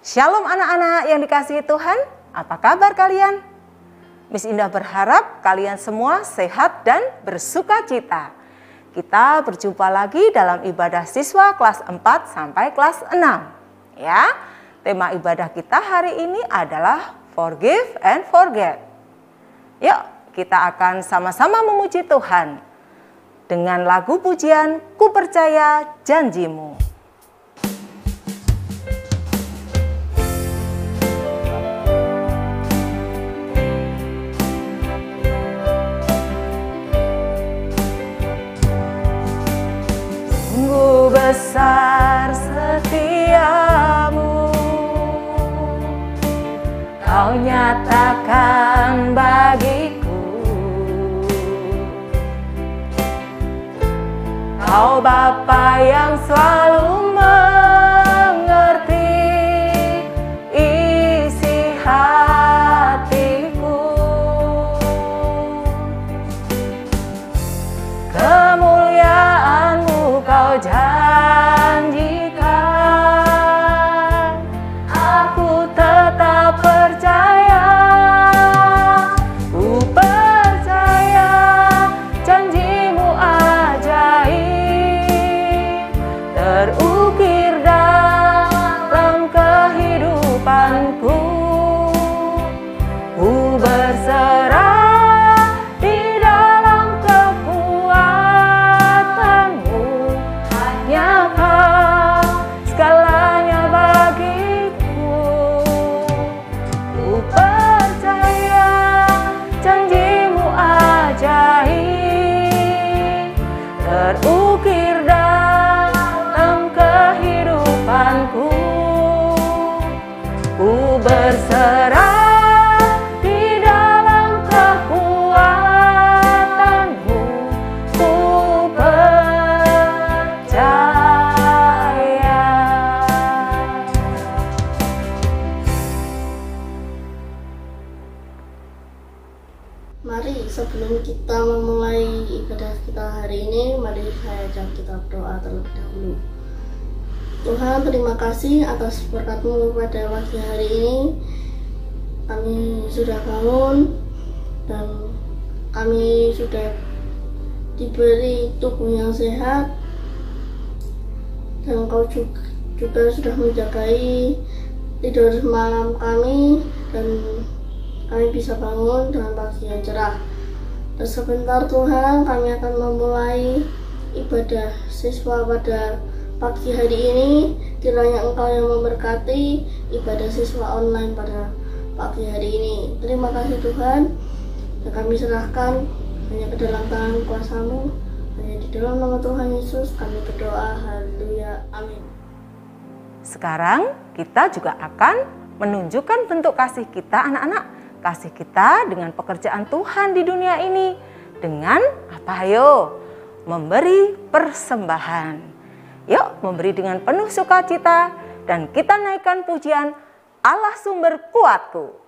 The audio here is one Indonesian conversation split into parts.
Shalom anak-anak yang dikasihi Tuhan, apa kabar kalian? Miss Indah berharap kalian semua sehat dan bersukacita. Kita berjumpa lagi dalam ibadah siswa kelas 4 sampai kelas 6. Ya, tema ibadah kita hari ini adalah Forgive and Forget. Yuk, kita akan sama-sama memuji Tuhan dengan lagu pujian Ku Percaya Janjimu. Besar setiamu, Kau nyatakan bagiku. Kau Bapa yang selalu mengerti isi hatiku. Kemuliaan-Mu Kau janjikan, aku tetap percaya. Ku percaya janji-Mu ajaib, terukir dalam kehidupanku. Ku berserah di dalam kekuatan-Mu, hanya Kau segalanya bagiku. Ku percaya janji-Mu ajaib, terukir dalam kehidupanku. Ku berserah di dalam kekuatan-Mu, ku percaya. Mari sebelum kita memulai ibadah kita hari ini, mari saya ajak kita berdoa terlebih dahulu. Tuhan, terima kasih atas berkat-Mu pada pagi hari ini. Kami sudah bangun dan kami sudah diberi tubuh yang sehat, dan Kau juga sudah menjagai tidur malam kami, dan kami bisa bangun dengan pagi yang cerah. Dan sebentar Tuhan, kami akan memulai ibadah siswa pada pagi hari ini. Kiranya Engkau yang memberkati ibadah siswa online pada pagi hari ini. Terima kasih Tuhan, dan kami serahkan hanya ke dalam tangan kuasa-Mu. Hanya di dalam nama Tuhan Yesus kami berdoa. Haleluya, amin. Sekarang kita juga akan menunjukkan bentuk kasih kita anak-anak. Kasih kita dengan pekerjaan Tuhan di dunia ini. Dengan apa ayo? Memberi persembahan. Yuk memberi dengan penuh sukacita dan kita naikkan pujian Allah sumber kuatku.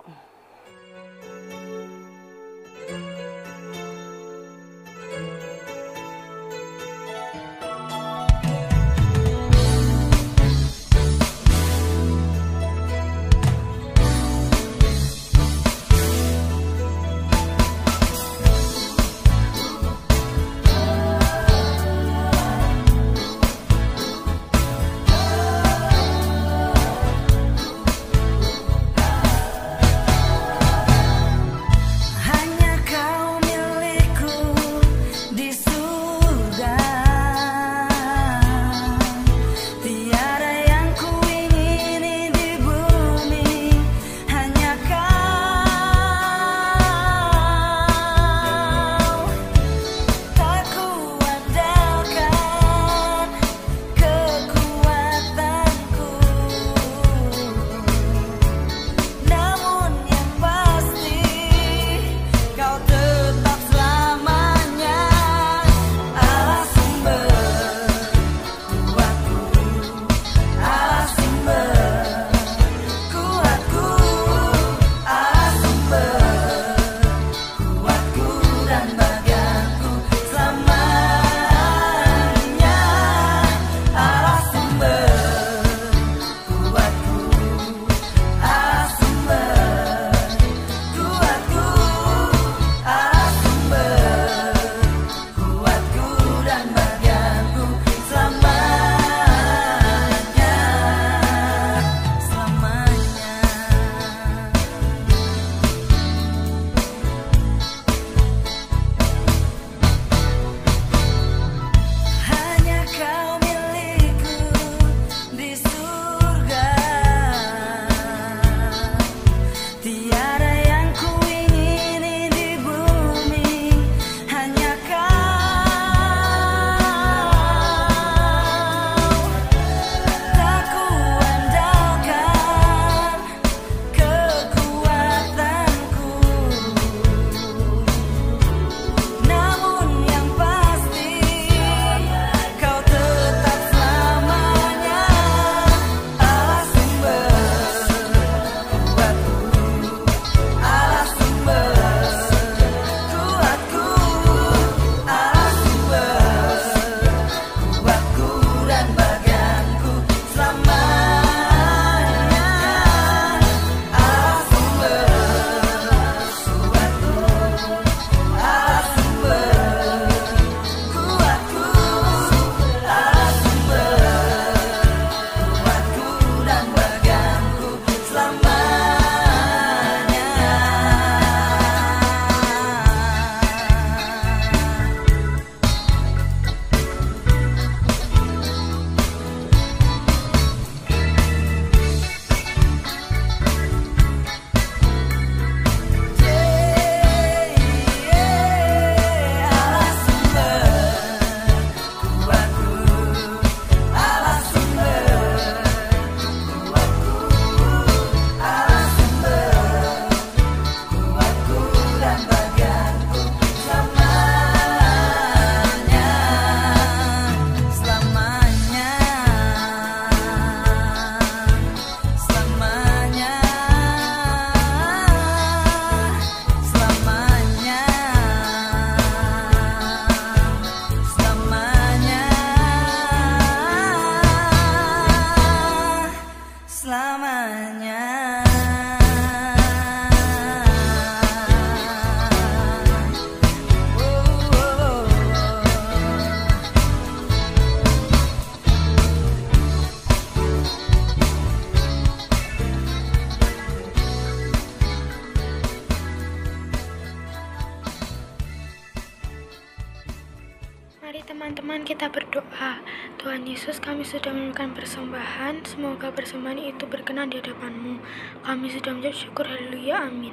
kita berdoa. Tuhan Yesus, kami sudah memberikan persembahan, semoga persembahan itu berkenan di hadapan-Mu. Kami sudah mengucap syukur, haleluya, amin.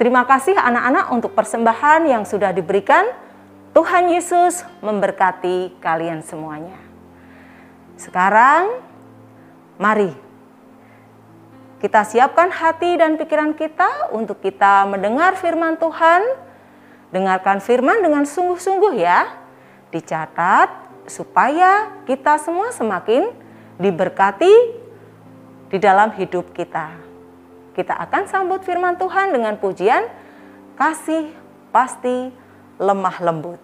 Terima kasih anak-anak untuk persembahan yang sudah diberikan. Tuhan Yesus memberkati kalian semuanya. Sekarang, mari kita siapkan hati dan pikiran kita untuk kita mendengar firman Tuhan. Dengarkan firman dengan sungguh-sungguh ya. Dicatat supaya kita semua semakin diberkati di dalam hidup kita. Kita akan sambut firman Tuhan dengan pujian kasih pasti lemah lembut.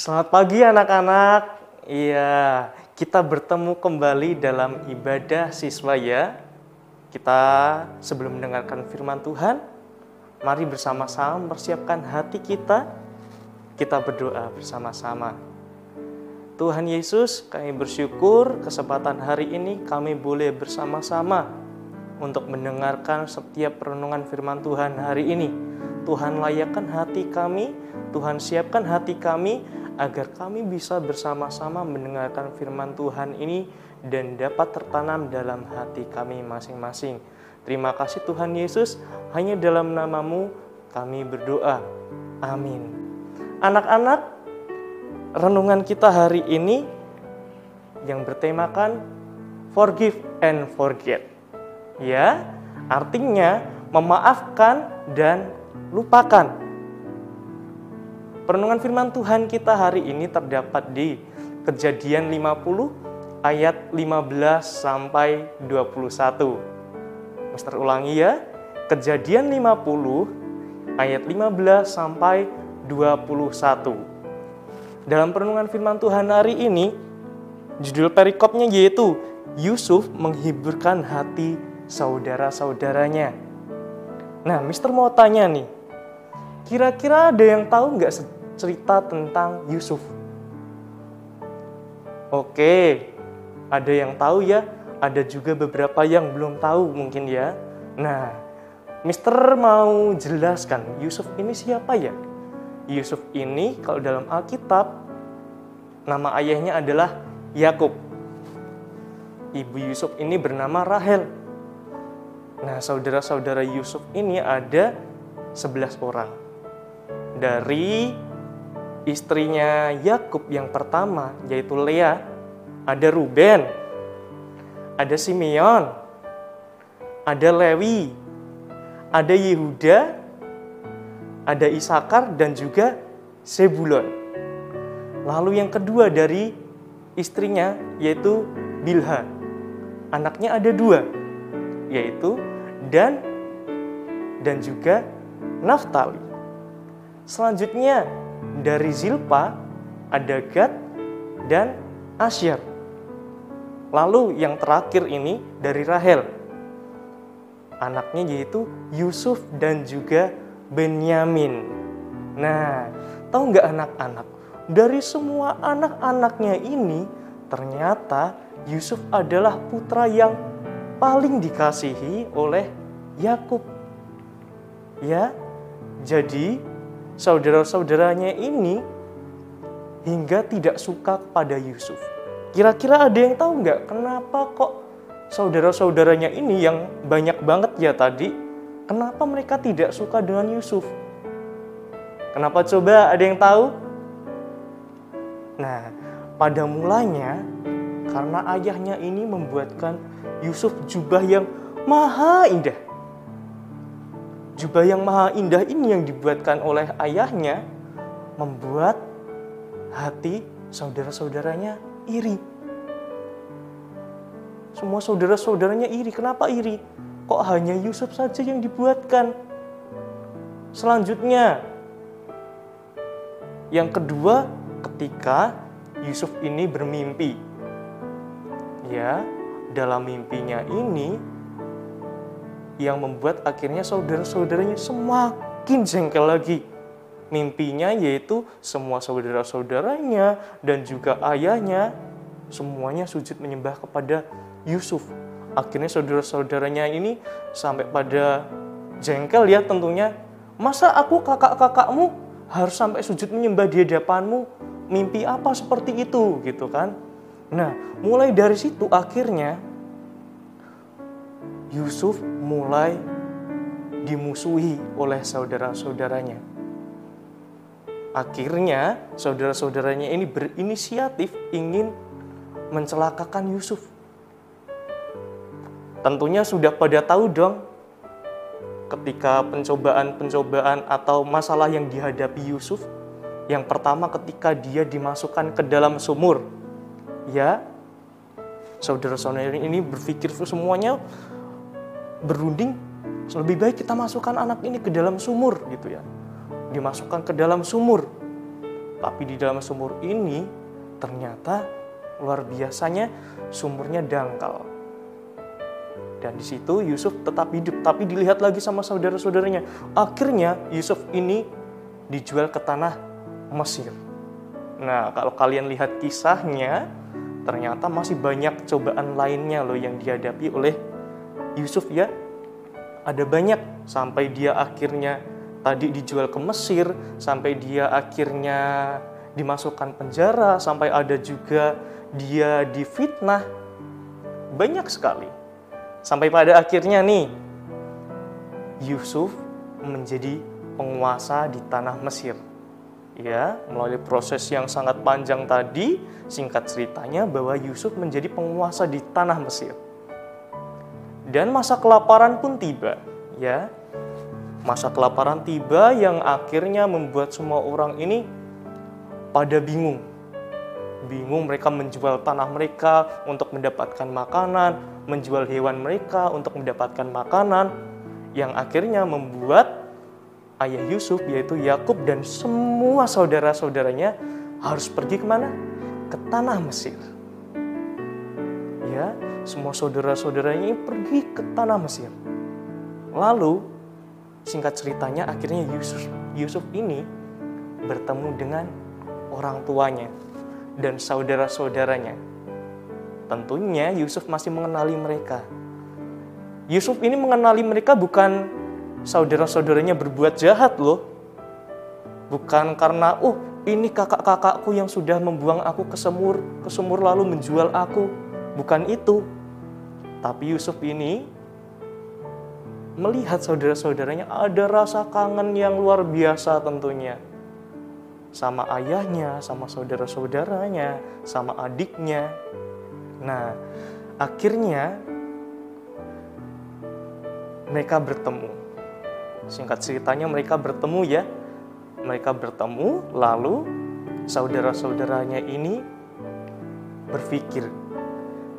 Selamat pagi anak-anak. Iya, kita bertemu kembali dalam ibadah siswa ya. Kita sebelum mendengarkan firman Tuhan, mari bersama-sama mempersiapkan hati kita. Kita berdoa bersama-sama. Tuhan Yesus, kami bersyukur kesempatan hari ini kami boleh bersama-sama untuk mendengarkan setiap renungan firman Tuhan hari ini. Tuhan layakkan hati kami, Tuhan siapkan hati kami, agar kami bisa bersama-sama mendengarkan firman Tuhan ini dan dapat tertanam dalam hati kami masing-masing. Terima kasih Tuhan Yesus, hanya dalam nama-Mu kami berdoa. Amin. Anak-anak, renungan kita hari ini yang bertemakan Forgive and Forget. Ya, artinya memaafkan dan lupakan. Perenungan firman Tuhan kita hari ini terdapat di Kejadian 50 ayat 15 sampai 21. Mister ulangi ya. Kejadian 50 ayat 15 sampai 21. Dalam perenungan firman Tuhan hari ini, judul perikopnya yaitu Yusuf menghiburkan hati saudara-saudaranya. Nah, Mister mau tanya nih, kira-kira ada yang tahu nggak cerita tentang Yusuf? Oke, ada yang tahu ya, ada juga beberapa yang belum tahu mungkin ya. Nah, Mister mau jelaskan Yusuf ini siapa ya? Yusuf ini kalau dalam Alkitab, nama ayahnya adalah Yakub. Ibu Yusuf ini bernama Rahel. Nah, saudara-saudara Yusuf ini ada 11 orang. dari istrinya Yakub yang pertama, yaitu Lea, ada Ruben, ada Simeon, ada Lewi, ada Yehuda, ada Isakar, dan juga Zebulon. Lalu yang kedua dari istrinya yaitu Bilha. Anaknya ada 2, yaitu Dan dan juga Naftali. Selanjutnya dari Zilpa ada Gad dan Asyer. Lalu yang terakhir ini dari Rahel. Anaknya yaitu Yusuf dan juga Benyamin. Nah, tahu nggak anak-anak? Dari semua anak-anaknya ini, ternyata Yusuf adalah putra yang paling dikasihi oleh Yakub. Ya, jadi saudara-saudaranya ini hingga tidak suka kepada Yusuf. Kira-kira ada yang tahu nggak kenapa kok saudara-saudaranya ini yang banyak banget ya tadi, kenapa mereka tidak suka dengan Yusuf? Kenapa coba, ada yang tahu? Nah, pada mulanya karena ayahnya ini membuatkan Yusuf jubah yang maha indah. Jubah yang maha indah ini yang dibuatkan oleh ayahnya membuat hati saudara-saudaranya iri. Semua saudara-saudaranya iri. Kenapa iri? Kok hanya Yusuf saja yang dibuatkan? Selanjutnya, yang kedua, ketika Yusuf ini bermimpi. Ya, dalam mimpinya ini yang membuat akhirnya saudara-saudaranya semakin jengkel lagi. Mimpinya yaitu semua saudara-saudaranya dan juga ayahnya semuanya sujud menyembah kepada Yusuf. Akhirnya saudara-saudaranya ini sampai pada jengkel ya tentunya. Masa aku kakak-kakakmu harus sampai sujud menyembah di hadapanmu? Mimpi apa seperti itu gitu kan? Nah, mulai dari situ akhirnya Yusuf mulai dimusuhi oleh saudara-saudaranya. Akhirnya saudara-saudaranya ini berinisiatif ingin mencelakakan Yusuf. Tentunya sudah pada tahu dong ketika pencobaan-pencobaan atau masalah yang dihadapi Yusuf. Yang pertama ketika dia dimasukkan ke dalam sumur. Ya, saudara-saudara ini berpikir semuanya berunding, lebih baik kita masukkan anak ini ke dalam sumur gitu ya. Dimasukkan ke dalam sumur. Tapi di dalam sumur ini ternyata luar biasanya sumurnya dangkal. Dan di situ Yusuf tetap hidup, tapi dilihat lagi sama saudara-saudaranya. Akhirnya Yusuf ini dijual ke tanah Mesir. Nah, kalau kalian lihat kisahnya, ternyata masih banyak cobaan lainnya loh yang dihadapi oleh Yusuf ya. Ada banyak sampai dia akhirnya tadi dijual ke Mesir, sampai dia akhirnya dimasukkan penjara, sampai ada juga dia difitnah. Banyak sekali. Sampai pada akhirnya nih, Yusuf menjadi penguasa di tanah Mesir. Ya, melalui proses yang sangat panjang tadi, singkat ceritanya bahwa Yusuf menjadi penguasa di tanah Mesir. Dan masa kelaparan pun tiba, ya. Masa kelaparan tiba yang akhirnya membuat semua orang ini pada bingung. Bingung, mereka menjual tanah mereka untuk mendapatkan makanan, menjual hewan mereka untuk mendapatkan makanan, yang akhirnya membuat ayah Yusuf yaitu Yakub dan semua saudara-saudaranya harus pergi kemana? Ke tanah Mesir. Ya, semua saudara-saudaranya ini pergi ke tanah Mesir. Lalu, singkat ceritanya akhirnya Yusuf ini bertemu dengan orang tuanya dan saudara-saudaranya. Tentunya Yusuf masih mengenali mereka. Yusuf ini mengenali mereka bukan saudara-saudaranya berbuat jahat loh. Bukan karena, ini kakak-kakakku yang sudah membuang aku ke sumur lalu menjual aku. Bukan itu. Tapi Yusuf ini melihat saudara-saudaranya ada rasa kangen yang luar biasa tentunya. Sama ayahnya, sama saudara-saudaranya, sama adiknya. Nah, akhirnya mereka bertemu. Singkat ceritanya mereka bertemu ya. Mereka bertemu, lalu saudara-saudaranya ini berpikir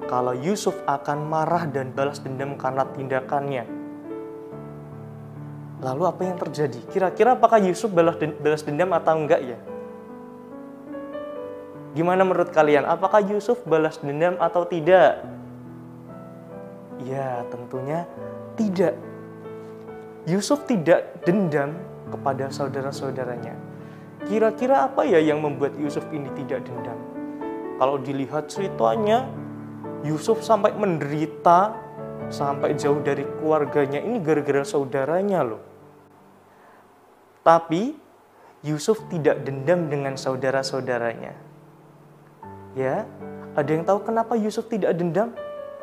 kalau Yusuf akan marah dan balas dendam karena tindakannya. Lalu apa yang terjadi? Kira-kira apakah Yusuf balas dendam atau enggak ya? Gimana menurut kalian? Apakah Yusuf balas dendam atau tidak? Ya, tentunya tidak. Yusuf tidak dendam kepada saudara-saudaranya. Kira-kira apa ya yang membuat Yusuf ini tidak dendam? Kalau dilihat ceritanya, Yusuf sampai menderita, sampai jauh dari keluarganya, ini gara-gara saudaranya loh. Tapi Yusuf tidak dendam dengan saudara-saudaranya. Ya, ada yang tahu kenapa Yusuf tidak dendam?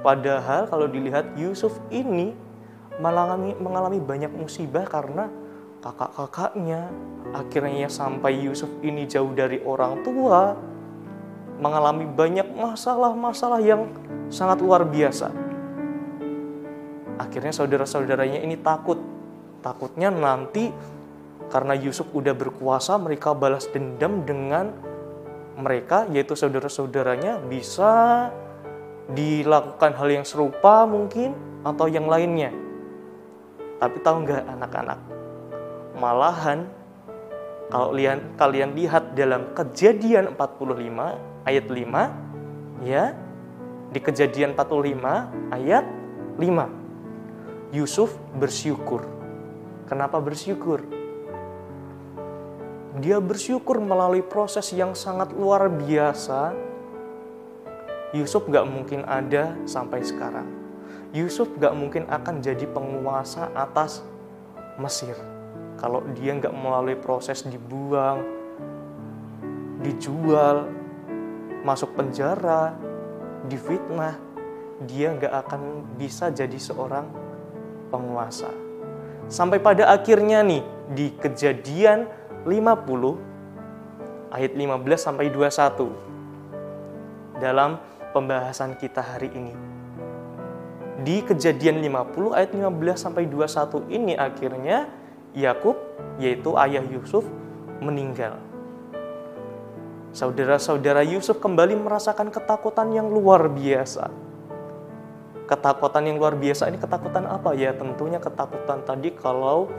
Padahal kalau dilihat Yusuf ini mengalami banyak musibah karena kakak-kakaknya. Akhirnya sampai Yusuf ini jauh dari orang tua, mengalami banyak masalah-masalah yang sangat luar biasa. Akhirnya saudara-saudaranya ini takutnya nanti karena Yusuf udah berkuasa, mereka balas dendam dengan mereka, yaitu saudara-saudaranya, bisa dilakukan hal yang serupa mungkin atau yang lainnya. Tapi tahu nggak anak-anak? Malahan kalau kalian lihat dalam Kejadian 45 ayat 5, ya, di Kejadian 45 ayat 5, Yusuf bersyukur. Kenapa bersyukur? Dia bersyukur melalui proses yang sangat luar biasa. Yusuf gak mungkin ada sampai sekarang. Yusuf gak mungkin akan jadi penguasa atas Mesir kalau dia gak melalui proses dibuang, dijual, masuk penjara, difitnah. Dia gak akan bisa jadi seorang penguasa. Sampai pada akhirnya nih, di Kejadian 50 ayat 15 sampai 21 dalam pembahasan kita hari ini. Di Kejadian 50 ayat 15 sampai 21 ini akhirnya Yakub, yaitu ayah Yusuf, meninggal. Saudara-saudara Yusuf kembali merasakan ketakutan yang luar biasa. Ketakutan yang luar biasa ini ketakutan apa ya? Tentunya ketakutan tadi kalau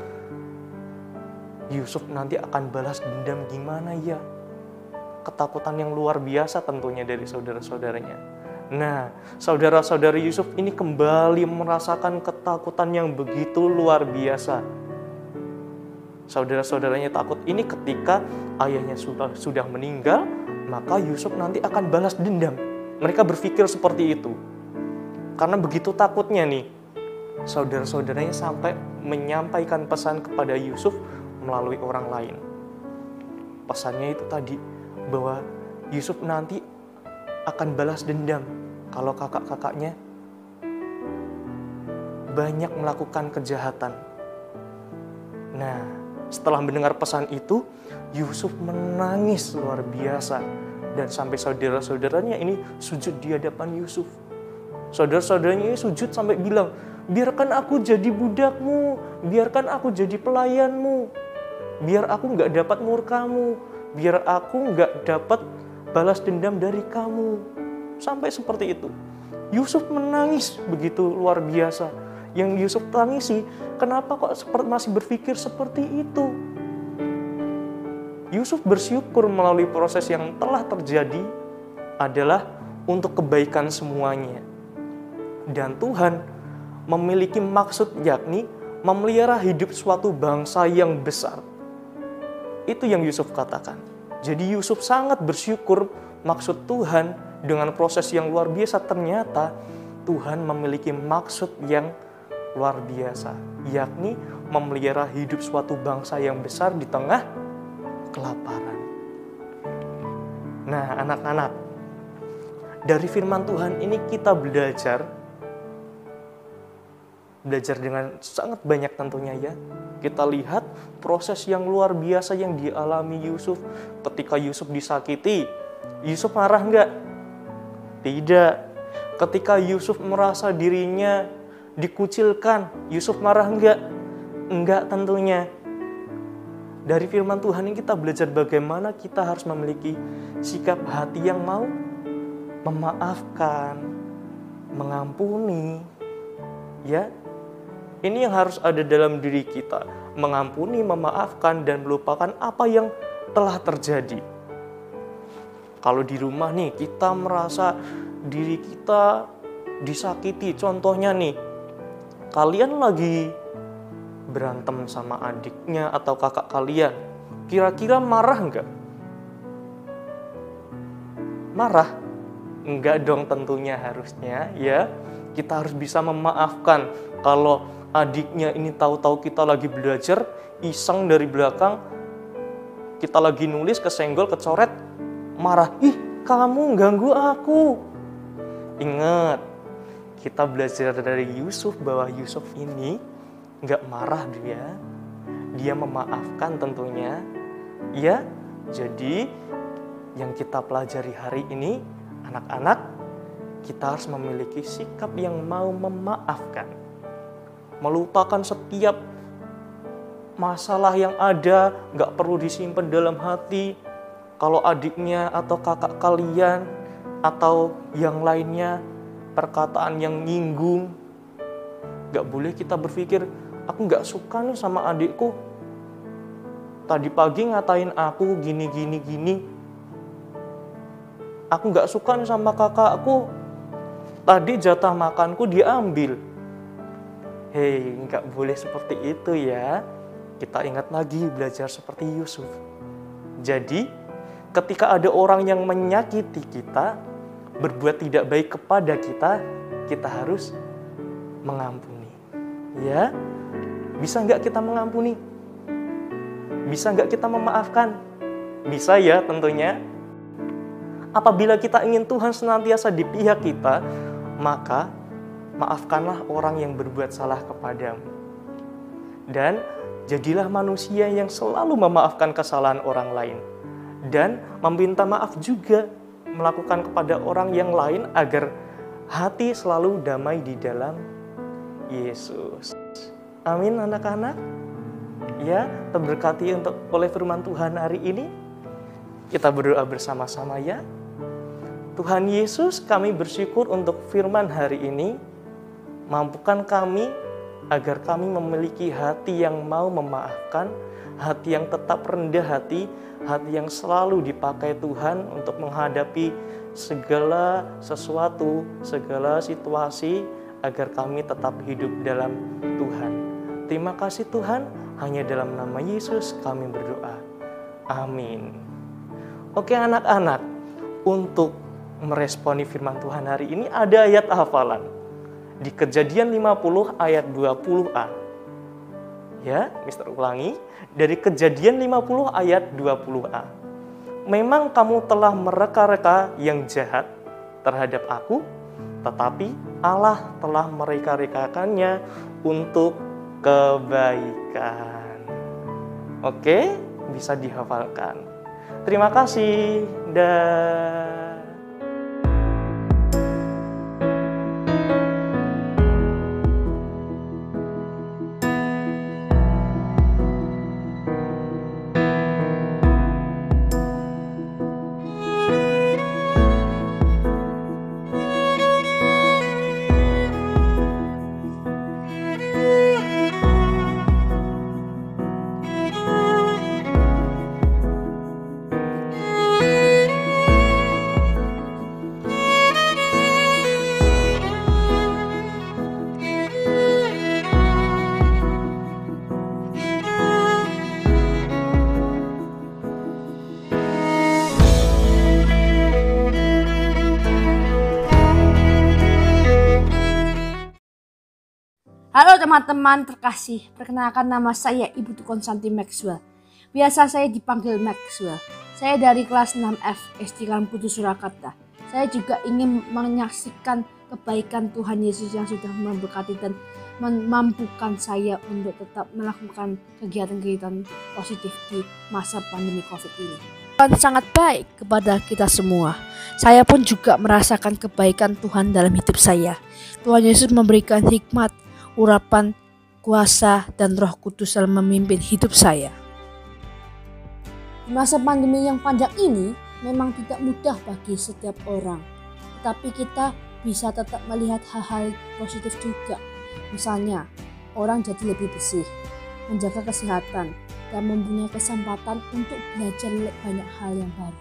Yusuf nanti akan balas dendam gimana ya? Ketakutan yang luar biasa tentunya dari saudara-saudaranya. Nah, saudara-saudara Yusuf ini kembali merasakan ketakutan yang begitu luar biasa. Saudara-saudaranya takut ini ketika ayahnya sudah meninggal, maka Yusuf nanti akan balas dendam. Mereka berpikir seperti itu. Karena begitu takutnya nih, saudara-saudaranya sampai menyampaikan pesan kepada Yusuf melalui orang lain. Pesannya itu tadi, bahwa Yusuf nanti akan balas dendam kalau kakak-kakaknya banyak melakukan kejahatan. Nah, setelah mendengar pesan itu, Yusuf menangis luar biasa. Dan sampai saudara-saudaranya ini sujud di hadapan Yusuf. Saudara-saudaranya ini sujud sampai bilang, biarkan aku jadi budakmu, biarkan aku jadi pelayanmu, biar aku nggak dapat murkamu, biar aku nggak dapat balas dendam dari kamu. Sampai seperti itu. Yusuf menangis begitu luar biasa. Yang Yusuf tangisi, kenapa kok masih berpikir seperti itu? Yusuf bersyukur melalui proses yang telah terjadi adalah untuk kebaikan semuanya. Dan Tuhan memiliki maksud, yakni memelihara hidup suatu bangsa yang besar. Itu yang Yusuf katakan. Jadi Yusuf sangat bersyukur maksud Tuhan dengan proses yang luar biasa. Ternyata Tuhan memiliki maksud yang luar biasa, yakni memelihara hidup suatu bangsa yang besar di tengah kelaparan. Nah, anak-anak, dari firman Tuhan ini kita belajar belajar dengan sangat banyak tentunya ya. Kita lihat proses yang luar biasa yang dialami Yusuf. Ketika Yusuf disakiti, Yusuf marah enggak? Tidak. Ketika Yusuf merasa dirinya dikucilkan, Yusuf marah enggak? Enggak tentunya. Dari firman Tuhan ini kita belajar bagaimana kita harus memiliki sikap hati yang mau memaafkan, mengampuni. Ya, ini yang harus ada dalam diri kita. Mengampuni, memaafkan, dan melupakan apa yang telah terjadi. Kalau di rumah nih, kita merasa diri kita disakiti. Contohnya nih, kalian lagi berantem sama adiknya atau kakak kalian. Kira-kira marah nggak? Marah? Enggak dong tentunya harusnya ya. Kita harus bisa memaafkan. Kalau adiknya ini tahu-tahu kita lagi belajar, iseng dari belakang, kita lagi nulis, kesenggol, kecoret, marah. Ih, kamu ganggu aku. Ingat, kita belajar dari Yusuf bahwa Yusuf ini nggak marah dia memaafkan tentunya. Ya, jadi yang kita pelajari hari ini, anak-anak, kita harus memiliki sikap yang mau memaafkan. Melupakan setiap masalah yang ada, nggak perlu disimpan dalam hati. Kalau adiknya atau kakak kalian atau yang lainnya perkataan yang nyinggung, nggak boleh kita berpikir, aku nggak suka nih sama adikku. Tadi pagi ngatain aku gini. Aku nggak suka nih sama kakakku. Tadi jatah makanku diambil. Hei, nggak boleh seperti itu ya. Kita ingat lagi belajar seperti Yusuf. Jadi, ketika ada orang yang menyakiti kita, berbuat tidak baik kepada kita, kita harus mengampuni. Ya, bisa nggak kita mengampuni? Bisa nggak kita memaafkan? Bisa ya tentunya. Apabila kita ingin Tuhan senantiasa di pihak kita, maka maafkanlah orang yang berbuat salah kepadamu. Dan jadilah manusia yang selalu memaafkan kesalahan orang lain. Dan meminta maaf juga, melakukan kepada orang yang lain agar hati selalu damai di dalam Yesus. Amin anak-anak. Ya, terberkati oleh firman Tuhan hari ini. Kita berdoa bersama-sama ya. Tuhan Yesus, kami bersyukur untuk firman hari ini. Mampukan kami agar kami memiliki hati yang mau memaafkan, hati yang tetap rendah hati yang selalu dipakai Tuhan untuk menghadapi segala sesuatu, segala situasi, agar kami tetap hidup dalam Tuhan. Terima kasih Tuhan, hanya dalam nama Yesus kami berdoa. Amin. Oke anak-anak, untuk meresponi firman Tuhan hari ini ada ayat hafalan. Di Kejadian 50 ayat 20a. Ya, Mister ulangi. Dari Kejadian 50 ayat 20a. Memang kamu telah mereka-reka yang jahat terhadap aku, tetapi Allah telah mereka-rekakannya untuk kebaikan. Oke, bisa dihafalkan. Terima kasih. Dah. Halo teman-teman terkasih, perkenalkan nama saya Ibu Tukon Santi Maxwell. Biasa saya dipanggil Maxwell. Saya dari kelas 6F SD Putu Surakarta. Saya juga ingin menyaksikan kebaikan Tuhan Yesus yang sudah memberkati dan memampukan saya untuk tetap melakukan kegiatan-kegiatan positif di masa pandemi COVID ini. Tuhan sangat baik kepada kita semua. Saya pun juga merasakan kebaikan Tuhan dalam hidup saya. Tuhan Yesus memberikan hikmat, urapan, kuasa, dan Roh Kudus dalam memimpin hidup saya. Di masa pandemi yang panjang ini memang tidak mudah bagi setiap orang, tetapi kita bisa tetap melihat hal-hal positif juga. Misalnya, orang jadi lebih bersih, menjaga kesehatan, dan mempunyai kesempatan untuk belajar banyak hal yang baru.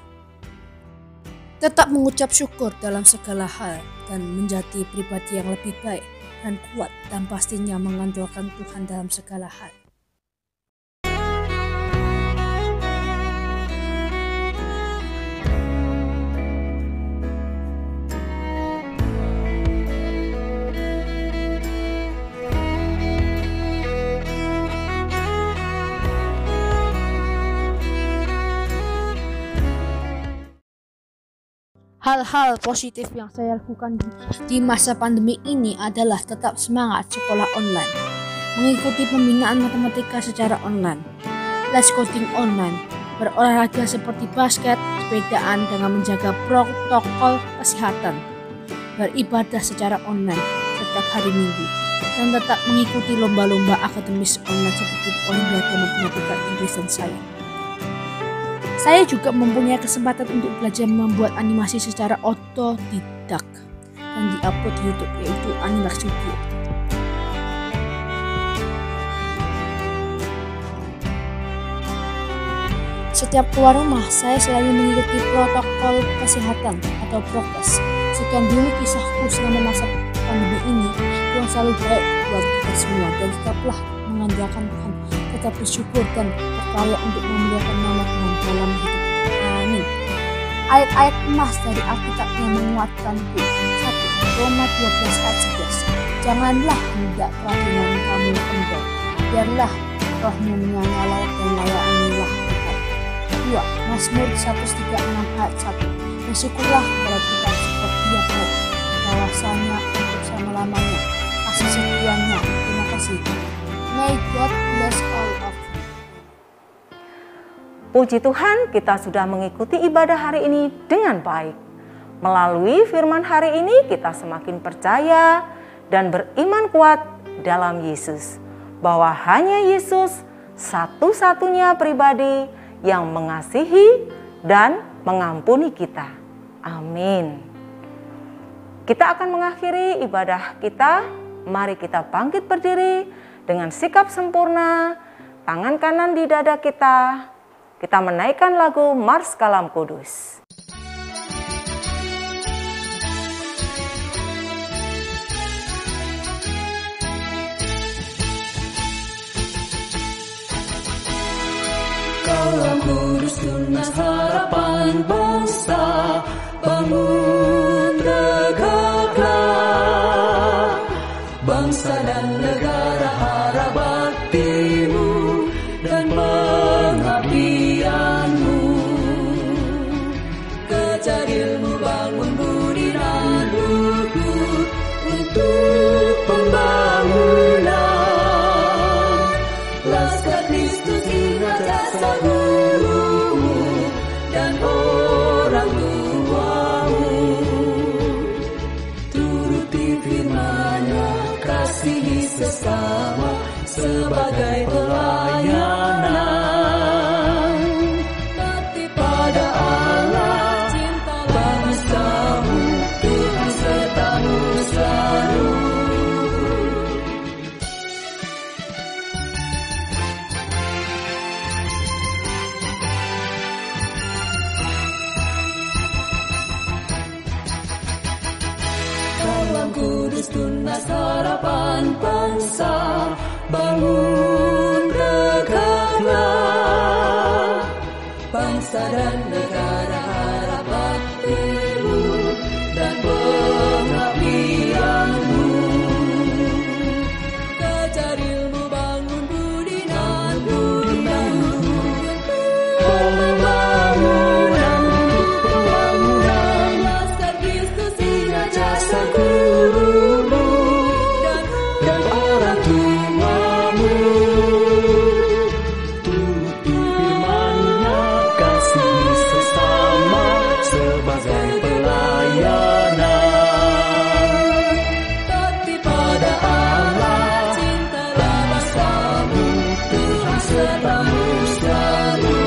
Tetap mengucap syukur dalam segala hal dan menjadi pribadi yang lebih baik dan kuat, dan pastinya mengandalkan Tuhan dalam segala hal. Hal-hal positif yang saya lakukan di masa pandemi ini adalah tetap semangat sekolah online, mengikuti pembinaan matematika secara online, les coding online, berolahraga seperti basket, sepedaan dengan menjaga protokol kesehatan, beribadah secara online setiap hari Minggu, dan tetap mengikuti lomba-lomba akademis online seperti Olimpiade Matematika Inggris dan Sains. Saya juga mempunyai kesempatan untuk belajar membuat animasi secara otodidak dan diupload di YouTube, yaitu Animax Studio. Setiap keluar rumah, saya selalu mengikuti protokol kesehatan atau prokes. Sekian dulu kisahku selama masa pandemi ini. Tuhan selalu baik buat kita semua, dan tetaplah mengandalkan Tuhan, tetap bersyukur dan berkarya untuk memuliakan nama Tuhan dalam hidup. Amin. Ayat-ayat emas dari Alkitab yang menguatkanku. 1. Roma 12 ayat 11. Janganlah hendak keracunan kamu kendor, biarlah rohmu menyala dan layanilah Tuhan. 2. Mazmur 136 ayat 1. Bersyukurlah kepada Tuhan sebab Dia baik, bahwasanya untuk selama-lamanya kasih setianya. Terima kasih. May God bless all of you. Puji Tuhan, kita sudah mengikuti ibadah hari ini dengan baik. Melalui firman hari ini, kita semakin percaya dan beriman kuat dalam Yesus, bahwa hanya Yesus satu-satunya pribadi yang mengasihi dan mengampuni kita. Amin. Kita akan mengakhiri ibadah kita. Mari kita bangkit berdiri dengan sikap sempurna, tangan kanan di dada kita. Kita menaikkan lagu Mars Kalam Kudus. Kalam Kudus tunas harapan bangsa, bangun tegaklah, bangsa dan negara harap baktimu dan pengabdianmu. Kejar ilmu, bangun budi dan luhur untuk pembangunan. Laskar Kristus ingat jasa gurumu dan orang tuamu. Turuti firman-Nya, kasihi sesama sebagai pelayanan. Taati pada Allah, cinta bangsamu, Tuhan sertamu selalu. Kalam Kudus tunas harapan bangsa, bangun tegaklah, bangsa dan negara harap baktimu dan pengabdianmu. Kejar ilmu, bangun budi dan luhur, pembangunan, Laskar Kristus ingat jasa gurumu dan orang sertamu selalu.